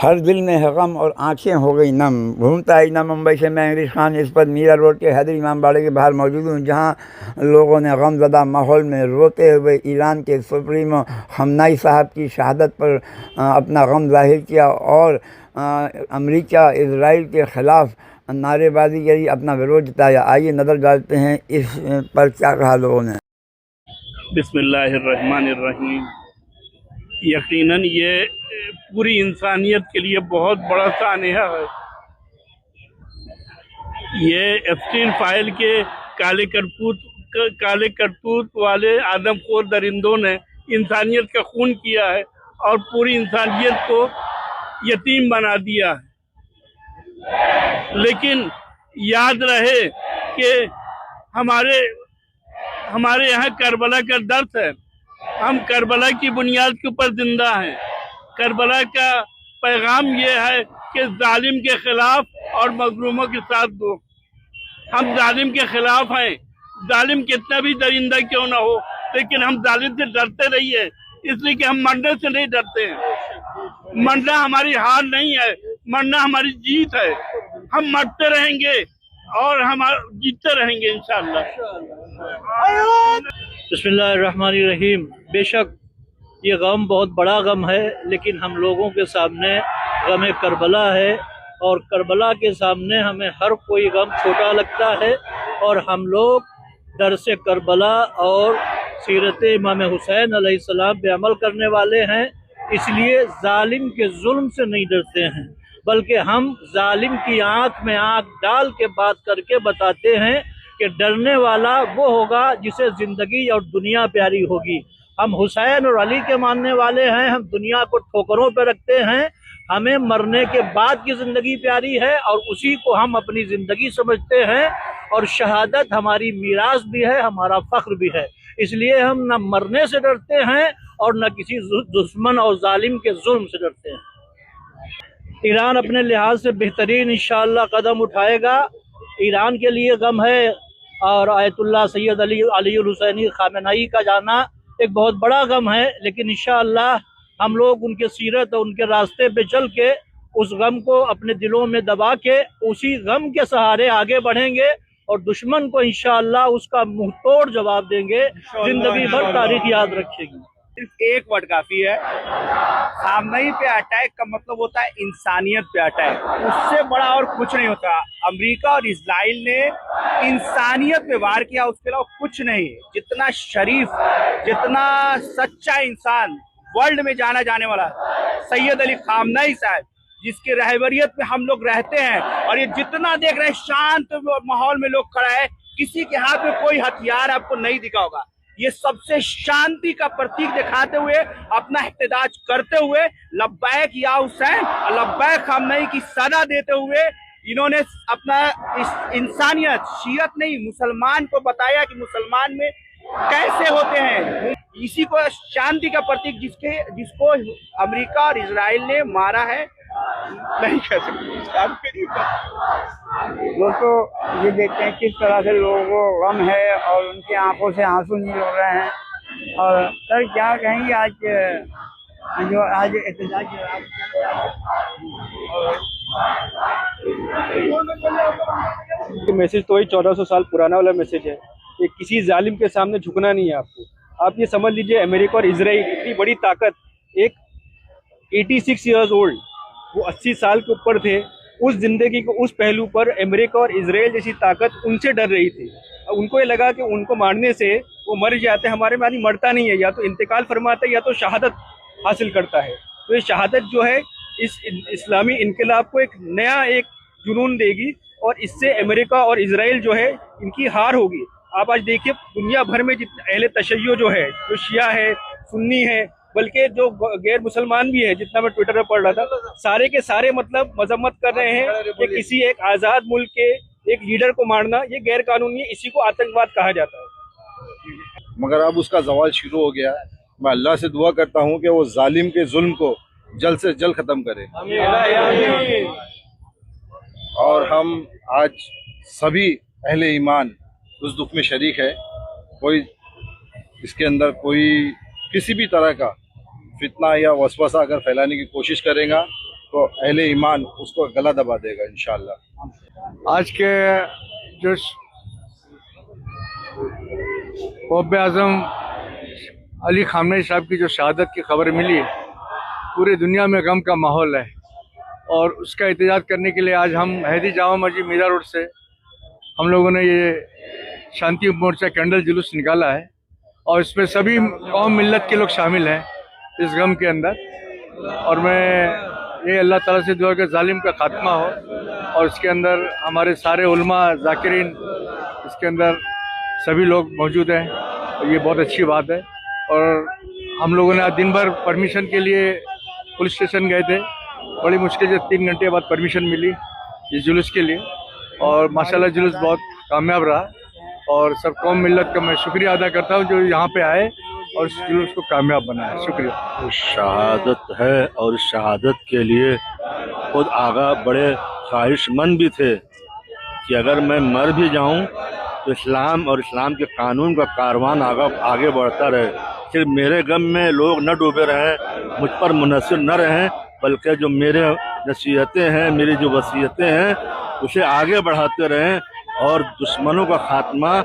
हर दिल में है गम और आँखें हो गई नम। घूमता ही ना मुंबई से मैं इंग्लिश खान इस पर मीरा रोड के हैदर इमाम बाड़े के बाहर मौजूद हूँ, जहाँ लोगों ने गमज़दा माहौल में रोते हुए ईरान के सुप्रीमो खamenei साहब की शहादत पर अपना गम जाहिर किया और अमेरिका इजराइल के ख़िलाफ़ नारेबाजी करी, अपना विरोध जताया। आइए नज़र डालते हैं इस पर क्या कहा लोगों ने। बिस्मिल्लाहिर्रहमानिर्रहीम। यकीनन ये पूरी इंसानियत के लिए बहुत बड़ा सानहा है। ये एप्स्टीन फाइल के काले करतूत वाले आदमखोर दरिंदों ने इंसानियत का खून किया है और पूरी इंसानियत को यतीम बना दिया है। लेकिन याद रहे कि हमारे यहाँ करबला का दर्द है। हम करबला की बुनियाद के ऊपर जिंदा हैं। करबला का पैगाम ये है कि जालिम के खिलाफ और मजलूमों के साथ दो। हम जालिम के खिलाफ हैं। जालिम कितना भी दरिंदा क्यों ना हो, लेकिन हम जालिम से डरते नहीं है, इसलिए कि हम मरने से नहीं डरते हैं। मरना हमारी हार नहीं है, मरना हमारी जीत है। हम मरते रहेंगे और हम जीतते रहेंगे इंशाअल्लाह। बिस्मिल्लाहिर्रहमानिर्रहीम। बेशक ये गम बहुत बड़ा गम है, लेकिन हम लोगों के सामने गम करबला है और करबला के सामने हमें हर कोई गम छोटा लगता है और हम लोग दर से करबला और सीरत इमाम हुसैन अलैहिस्सलाम पे अमल करने वाले हैं। इसलिए जालिम के जुल्म से नहीं डरते हैं, बल्कि हम जालिम की आंख में आंख डाल के बात करके बताते हैं कि डरने वाला वो होगा जिसे ज़िंदगी और दुनिया प्यारी होगी। हम हुसैन और अली के मानने वाले हैं। हम दुनिया को ठोकरों पर रखते हैं। हमें मरने के बाद की ज़िंदगी प्यारी है और उसी को हम अपनी ज़िंदगी समझते हैं और शहादत हमारी मीरास भी है, हमारा फ़ख्र भी है। इसलिए हम न मरने से डरते हैं और न किसी दुश्मन और जालिम के जुल्म से डरते हैं। ईरान अपने लिहाज से बेहतरीन इंशाअल्लाह कदम उठाएगा। ईरान के लिए गम है और आयतुल्लाह सैयद अली हुसैनी खamenei का जाना एक बहुत बड़ा गम है, लेकिन इंशाअल्लाह हम लोग उनके सीरत और उनके रास्ते पे चल के उस गम को अपने दिलों में दबा के उसी गम के सहारे आगे बढ़ेंगे और दुश्मन को इंशाअल्लाह उसका मुंह तोड़ जवाब देंगे। जिंदगी भर तारीख याद रखेगी। सिर्फ एक वर्ड काफी है। खamenei पे अटैक का मतलब होता है इंसानियत पे अटैक, उससे बड़ा और कुछ नहीं होता। अमेरिका और इजराइल ने इंसानियत पे वार किया, उसके अलावा कुछ नहीं। जितना शरीफ, जितना सच्चा इंसान वर्ल्ड में जाना जाने वाला सैयद अली खamenei साहब, जिसकी रहबरियत में हम लोग रहते हैं, और ये जितना देख रहे हैं शांत माहौल में लोग खड़ा है, किसी के हाथ में कोई हथियार आपको नहीं दिखा होगा। ये सबसे शांति का प्रतीक दिखाते हुए, अपना एहतजाज करते हुए लब्बैक या हुसैन, लब्बैक खamenei की सदा देते हुए इन्होंने अपना इस इंसानियत, शियत नहीं मुसलमान को बताया कि मुसलमान में कैसे होते हैं। इसी को शांति का प्रतीक जिसको अमेरिका और इजराइल ने मारा है, नहीं कह सकते। दोस्तों ये देखते हैं किस तरह से लोगों को गम है और उनकी आंखों से आंसू नहीं हो रहे हैं। और सर क्या कहेंगे आज एहतजाज मैसेज तो वही 1400 साल पुराना वाला मैसेज है कि किसी जालिम के सामने झुकना नहीं है आपको। आप ये समझ लीजिए, अमेरिका और इजराइल इतनी बड़ी ताकत, एक 86 ईयर्स ओल्ड, वो 80 साल के ऊपर थे, उस जिंदगी को उस पहलू पर अमेरिका और इजराइल जैसी ताकत उनसे डर रही थी। उनको ये लगा कि उनको मारने से वो मर जाते हैं। हमारे में आदमी मरता नहीं है, या तो इंतकाल फरमाता है या तो शहादत हासिल करता है। तो ये शहादत जो है इस इस्लामी इनकलाब को एक नया एक जुनून देगी और इससे अमेरिका और इजराइल जो है इनकी हार होगी। आप आज देखिए दुनिया भर में जितने अहले तशय्यो जो है, जो शिया है, सुन्नी है, बल्कि जो गैर मुसलमान भी है, जितना मैं ट्विटर पर पढ़ रहा था, सारे के सारे मतलब मजम्मत कर रहे हैं कि किसी एक आज़ाद मुल्क के एक लीडर को मारना ये गैर कानूनी है, इसी को आतंकवाद कहा जाता है। मगर अब उसका जवाल शुरू हो गया। मैं अल्लाह से दुआ करता हूँ कि वो जालिम के जुल्म को जल्द से जल्द ख़त्म करे। और हम आज सभी अहले ईमान उस दुख में शरीक है। कोई इसके अंदर कोई किसी भी तरह का फितना या वसवसा अगर फैलाने की कोशिश करेगा तो अहले ईमान उसको गला दबा देगा इंशाअल्लाह। आज के जो कौम आज़म अली खामनेई साहब की जो शहादत की खबर मिली, पूरी दुनिया में गम का माहौल है और उसका एहतजाज करने के लिए आज हम हैदी जामा मस्जिद मीरा रोड से हम लोगों ने ये शांति मोर्चा कैंडल जुलूस निकाला है और इसमें सभी कौम मिल्लत के लोग शामिल हैं इस गम के अंदर। और मैं ये अल्लाह ताला से दुआ कि जालिम का खात्मा हो और इसके अंदर हमारे सारे उलमा जाकिरीन इसके अंदर सभी लोग मौजूद हैं और ये बहुत अच्छी बात है। और हम लोगों ने आज दिन भर परमिशन के लिए पुलिस स्टेशन गए थे, बड़ी मुश्किल से 3 घंटे बाद परमिशन मिली इस जुलूस के लिए और माशाल्लाह जुलूस बहुत कामयाब रहा और सब कौम मिल्लत का मैं शुक्रिया अदा करता हूँ जो यहाँ पे आए और इस जुलूस को कामयाब बनाया। शुक्रिया। शहादत है और इस शहादत के लिए खुद आगा बड़े ख्वाहिशमंद भी थे कि अगर मैं मर भी जाऊं तो इस्लाम और इस्लाम के कानून का कारवान आगे बढ़ता रहे, सिर्फ मेरे गम में लोग न डूबे रहें, मुझ पर मुनसर न रहें, बल्कि जो मेरे नसीहतें हैं, मेरी जो वसीयतें हैं उसे आगे बढ़ाते रहें और दुश्मनों का खात्मा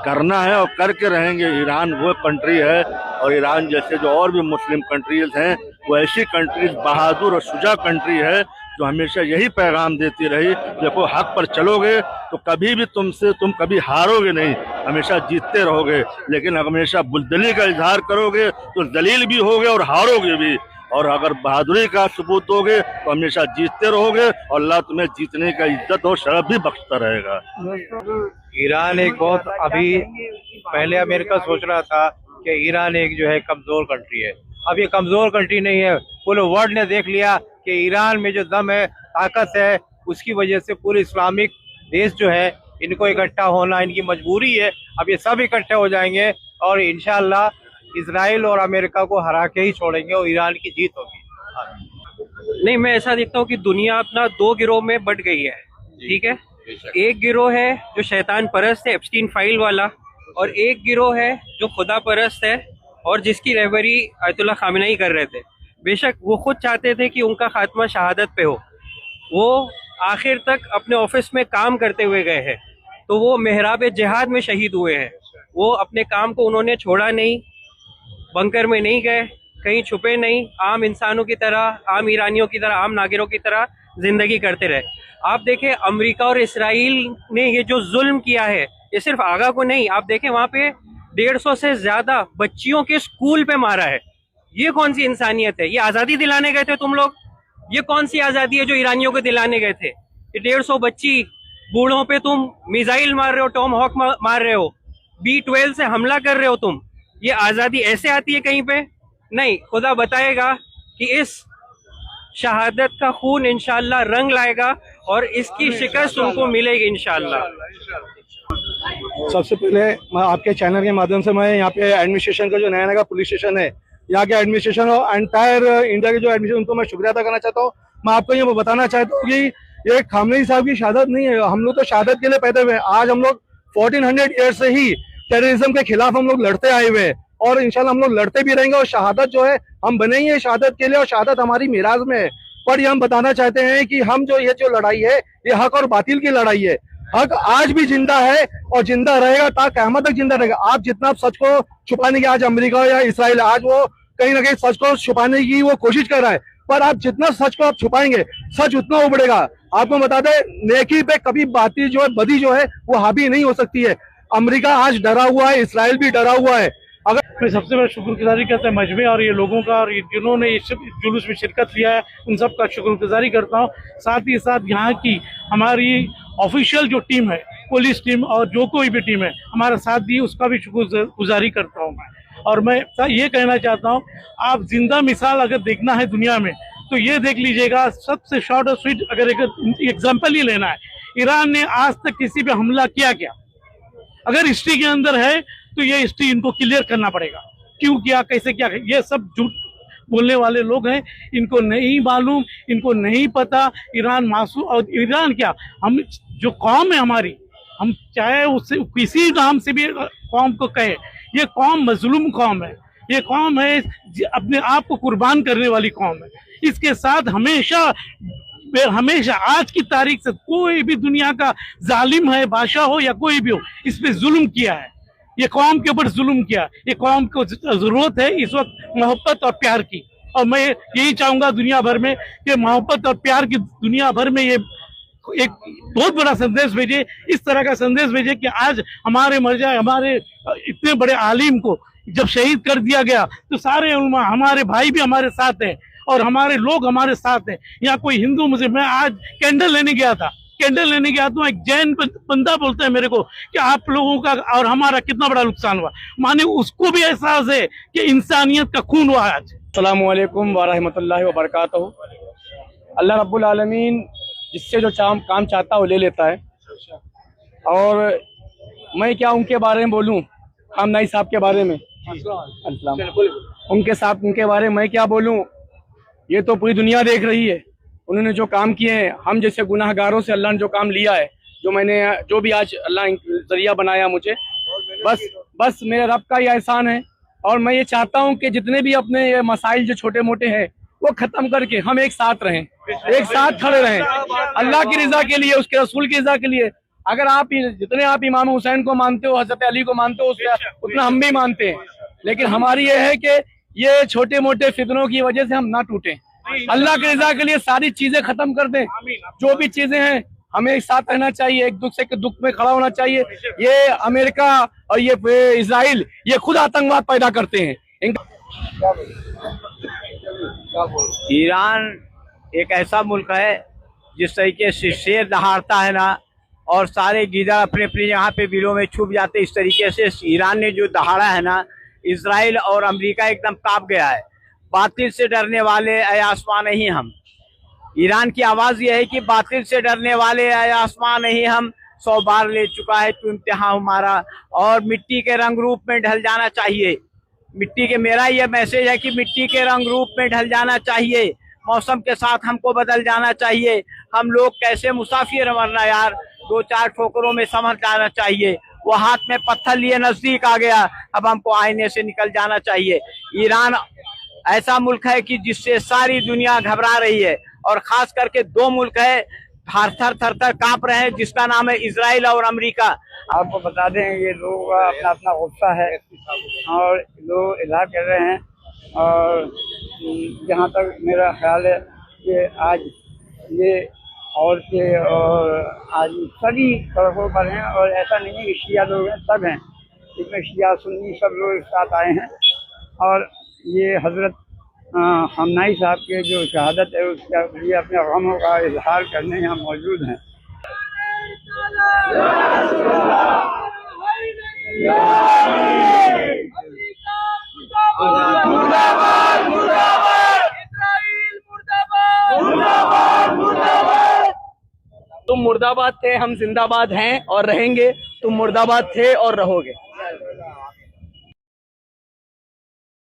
करना है और करके रहेंगे। ईरान वो कंट्री है और ईरान जैसे जो और भी मुस्लिम कंट्रीज हैं वो ऐसी कंट्रीज बहादुर और शुजा कंट्री है जो हमेशा यही पैगाम देती रही, देखो हक पर चलोगे तो कभी भी तुम कभी हारोगे नहीं, हमेशा जीतते रहोगे, लेकिन हमेशा बुज़दिली का इजहार करोगे तो जलील भी होगे और हारोगे भी, और अगर बहादुरी का सबूत दोगे तो हमेशा जीतते रहोगे और अल्लाह तुम्हें जीतने का इज्जत और शरफ भी बख्शता रहेगा। ईरान एक बहुत अभी पहले अमेरिका सोच रहा था कि ईरान एक जो है कमज़ोर कंट्री है, अब ये कमज़ोर कंट्री नहीं है, पूरे वर्ल्ड ने देख लिया कि ईरान में जो दम है, ताकत है, उसकी वजह से पूरे इस्लामिक देश जो है इनको इकट्ठा होना इनकी मजबूरी है। अब ये सब इकट्ठे हो जाएंगे और इंशाअल्लाह इजराइल और अमेरिका को हरा के ही छोड़ेंगे और ईरान की जीत होगी। नहीं, मैं ऐसा देखता हूँ कि दुनिया अपना 2 गिरोह में बट गई है, ठीक है। एक गिरोह है जो शैतान परस्त है, एप्स्टीन फाइल वाला, और एक गिरोह है जो खुदा परस्त है और जिसकी रहबरी आयतुल्ला खामेनेई कर रहे थे। बेशक वो खुद चाहते थे कि उनका खात्मा शहादत पे हो, वो आखिर तक अपने ऑफिस में काम करते हुए गए हैं, तो वो मेहराब जिहाद में शहीद हुए हैं। वो अपने काम को उन्होंने छोड़ा नहीं, बंकर में नहीं गए, कहीं छुपे नहीं, आम इंसानों की तरह, आम ईरानियों की तरह, आम नागरिकों की तरह जिंदगी करते रहे। आप देखें अमेरिका और इसराइल ने ये जो जुल्म किया है, ये सिर्फ आगा को नहीं, आप देखें वहाँ पे 150 से ज्यादा बच्चियों के स्कूल पे मारा है। ये कौन सी इंसानियत है? ये आज़ादी दिलाने गए थे तुम लोग? ये कौन सी आज़ादी है जो ईरानियों को दिलाने गए थे? ये 150 बच्ची बूढ़ों पे तुम मिसाइल मार रहे हो, टॉम हॉक मार रहे हो, B-12 से हमला कर रहे हो तुम। ये आज़ादी ऐसे आती है कहीं पे? नहीं, खुदा बताएगा कि इस शहादत का खून इंशाअल्लाह रंग लाएगा और इसकी शिकस्त उनको मिलेगी इंशाअल्लाह। सबसे पहले मैं आपके चैनल के माध्यम से मैं यहाँ पे एडमिनिस्ट्रेशन का जो नया नया पुलिस स्टेशन है, यहाँ के एडमिनिस्ट्रेशन और एंटायर इंडिया के जो एडमिनिस्ट्रेशन, उनको मैं शुक्रिया अदा करना चाहता हूँ। मैं आपको ये बताना चाहता हूँ कि ये खामनेई साहब की शहादत नहीं है, हम लोग तो शहादत के लिए पैदा हुए हैं। आज हम लोग 1400 ईयर्स से ही टेररिज्म के खिलाफ हम लोग लड़ते आए हुए हैं और इंशाल्लाह हम लोग लड़ते भी रहेंगे और शहादत जो है हम बनेंगे शहादत के लिए और शहादत हमारी मिराज में है। पर ये हम बताना चाहते हैं कि हम जो ये लड़ाई है ये हक और बातिल की लड़ाई है। हक आज भी जिंदा है और जिंदा रहेगा, ता क़यामत तक जिंदा रहेगा। आप जितना सच को छुपाने की, आज अमेरिका या इसराइल आज वो कहीं ना कहीं सच को छुपाने की वो कोशिश कर रहा है, पर आप जितना सच को आप छुपाएंगे सच उतना उभरेगा। आपको बता दें, नेकी पे कभी बातिल जो है, बदी जो है वो हावी नहीं हो सकती है। अमेरिका आज डरा हुआ है, इसराइल भी डरा हुआ है। अगर मैं सबसे बड़ा शुक्रगुजारी करता हूँ मजमे और ये लोगों का और जिन्होंने इस जुलूस में शिरकत किया है, उन सब का शुक्रगुजारी करता हूँ। साथ ही साथ यहाँ की हमारी ऑफिशियल जो टीम है, पुलिस टीम और जो कोई भी टीम है हमारा साथ दी, उसका भी शुक्रगुजारी करता हूँ मैं। और मैं ये कहना चाहता हूँ, आप जिंदा मिसाल अगर देखना है दुनिया में तो ये देख लीजिएगा। सबसे शॉर्ट और स्वीट अगर एक एग्जाम्पल ही लेना है, ईरान ने आज तक किसी पे हमला किया क्या? अगर हिस्ट्री के अंदर है तो ये हिस्ट्री इनको क्लियर करना पड़ेगा, क्यों किया, कैसे किया। ये सब झूठ बोलने वाले लोग हैं, इनको नहीं मालूम, इनको नहीं पता ईरान मासूम। और ईरान क्या, हम जो कौम है हमारी, हम चाहे उससे किसी नाम से भी कौम को कहे, ये कौम मजलूम कौम है, ये कौम है अपने आप को कुर्बान करने वाली कौम है। इसके साथ हमेशा आज की तारीख से कोई भी दुनिया का जालिम है, बादशाह हो या कोई भी हो, इस पे जुल्म किया है, ये कौम के ऊपर जुल्म किया। ये कौम को जरूरत है इस वक्त मोहब्बत और प्यार की, और मैं यही चाहूंगा दुनिया भर में कि मोहब्बत और प्यार की दुनिया भर में ये एक बहुत बड़ा संदेश भेजे, इस तरह का संदेश भेजे कि आज हमारे हमारे इतने बड़े आलिम को जब शहीद कर दिया गया तो सारे उलमा, हमारे भाई भी हमारे साथ हैं और हमारे लोग हमारे साथ हैं। यहाँ कोई हिंदू मुझे, मैं आज कैंडल लेने गया था तो एक जैन बंदा बोलता है मेरे को कि आप लोगों का और हमारा कितना बड़ा नुकसान हुआ, माने उसको भी एहसास है कि इंसानियत का खून हुआ आज। अस्सलामु अलैकुम व रहमतुल्लाहि व बरकातहू। अल्लाह रब्बुल आलमीन जिससे जो काम चाहता है वो ले लेता है, और मैं क्या उनके बारे में बोलूं, खामनाई साहब के बारे में, उनके बारे में मैं क्या बोलूं, ये तो पूरी दुनिया देख रही है। उन्होंने जो काम किए हैं, हम जैसे गुनाहगारों से अल्लाह ने जो काम लिया है, जो भी आज अल्लाह जरिया बनाया मुझे, बस मेरे रब का ये एहसान है। और मैं ये चाहता हूँ कि जितने भी अपने ये मसाइल जो छोटे मोटे हैं वो खत्म करके हम एक साथ रहें, एक साथ खड़े रहें अल्लाह की रजा के लिए, उसके रसूल की रजा के लिए। अगर आप जितने आप इमाम हुसैन को मानते हो, हजरत अली को मानते हो, उतना हम भी मानते हैं, लेकिन हमारी ये है कि ये छोटे मोटे फितनों की वजह से हम ना टूटें, अल्लाह की रजा के लिए सारी चीजें खत्म कर दें। जो भी चीजें हैं हमें एक साथ रहना चाहिए, एक दूसरे के दुख में खड़ा होना चाहिए। ये अमेरिका और ये इजराइल ये खुद आतंकवाद पैदा करते हैं। ईरान एक ऐसा मुल्क है जिस तरीके से शेर दहाड़ता है ना, और सारे गीदड़ अपने अपने यहाँ पे बिलों में छुप जाते, इस तरीके से ईरान ने जो दहाड़ा है ना, इजराइल और अमेरिका एकदम कांप गया है। बातिल से डरने वाले ऐ आसमां नहीं हम, ईरान की आवाज़ यह है कि बातिल से डरने वाले ऐ आसमां नहीं हम, 100 बार ले चुका है तू इम्तिहान हमारा, और मिट्टी के रंग रूप में ढल जाना चाहिए। मेरा यह मैसेज है कि मिट्टी के रंग रूप में ढल जाना चाहिए, मौसम के साथ हमको बदल जाना चाहिए। हम लोग कैसे मुसाफिर वरना यार, 2-4 ठोकरों में समझ जाना चाहिए। वो हाथ में पत्थर लिए नजदीक आ गया, अब हमको आईने से निकल जाना चाहिए। ईरान ऐसा मुल्क है कि जिससे सारी दुनिया घबरा रही है, और खास करके 2 मुल्क है थर कांप रहे हैं, जिसका नाम है इजराइल और अमेरिका। आपको बता दें ये लोगों का अपना अपना गुस्सा है और लोग इजहार कर रहे हैं, और जहाँ तक मेरा ख्याल है कि आज ये औरतें और आदमी सभी सड़कों पर हैं, और ऐसा नहीं है कि शिया लोग हैं, सब हैं, इसमें शिया सुन्नी सब लोग एक साथ आए हैं। और ये हजरत खामनेई साहब के जो शहादत है उसके लिए अपने गमों का इजहार करने यहाँ मौजूद हैं। तुम मुर्दाबाद थे, हम जिंदाबाद हैं और रहेंगे, तुम मुर्दाबाद थे और रहोगे।